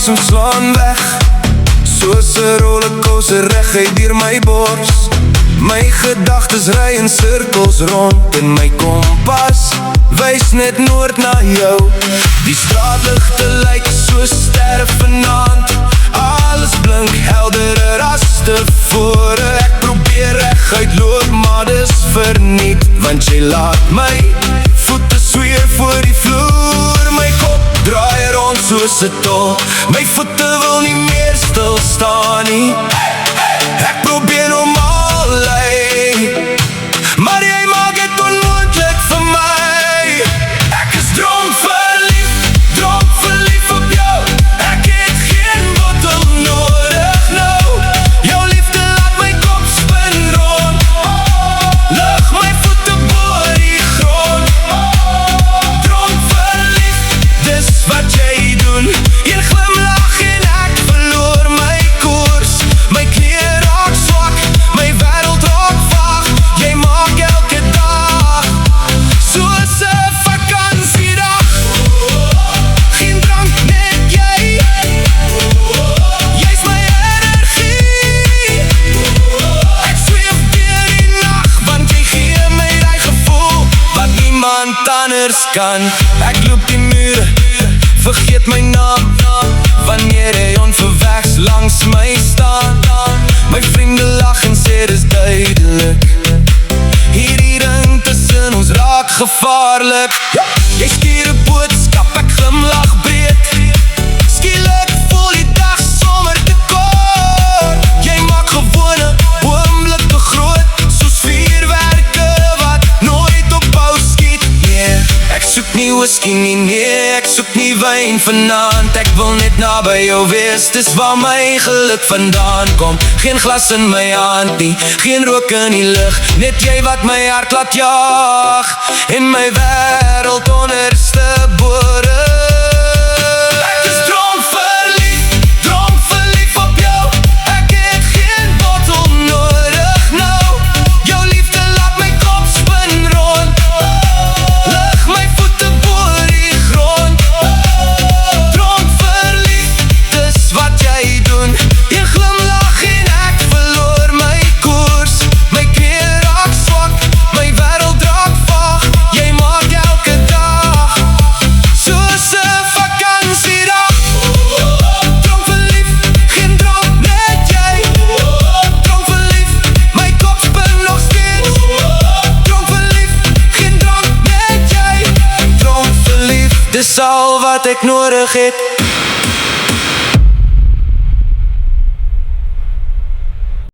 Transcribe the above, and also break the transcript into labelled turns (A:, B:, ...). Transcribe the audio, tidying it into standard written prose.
A: asem slaan weg, soos 'n rollercoaster reg uit deur my bors. My gedagtes ry in sirkels rond en my kompas wys net noord na jou. Die straatligte lyk soos sterre vanaand, alles blink helderer as tevore. Ek probeer reguit loop, maar dis verniet, want jy laat my voete sweer voor die vloer. My kop draai rond soos 'n tol, my voete wil nie meer stil staan nie. Ek probeer normaal lyk, maar jy maak dit onmoontlik vir my. Ek is droomverlief op jou. Ek het geen bottel nodig nou. Jou liefde laat my kop spin rond, lig my voete bo die grond. Droomverlief, dis wat jy doen. Een glimlach en ek verloor my koers. My knie raak swak, my wêreld raak vaag. Jy maak elke dag soos 'n vakansiedag. Geen drank, net jy. Jy's my energie. Ek sweef deur die nag, want jy gee my die gevoel wat niemand anders kan. Ek loop die mure, vergeet my naam, wanneer jy onverwags langs my staan. My vriende lag en sê dis duidelik, hierdie ring tussen ons raak gevaarlik. Jy stuur 'n boodskap, ek glimlach breed. Skielik voel die dag sommer te kort. Jy maak gewone oomblikke groot, soos vuurwerke wat nooit ophou skiet. Nee, ek soek nie whisky nie, nee, ek soek nie wyn vanaand. Ek wil net naby jou wees, dis waar my geluk vandaan kom. Geen glas in my hand nie, geen rook in die lug, net jy wat my hart laat jaag en my wêreld onderste bore. Ek is droomverlief op jou. Ek het geen bottel nodig nou. Jou liefde laat my kop spin rond, lig my voete bo die grond. Droomverlief, dis wat jy doen. Jy glimlach en ek verloor my koers. My knie raak swak, my wêreld raak vaag. Jy maak elke dag soos 'n vakansiedag. Droomverlief, geen drank, net jy. Droomverlief, my kop spin nog steeds. Droomverlief, geen drank, net jy. Droomverlief, dis al wat ek nodig het.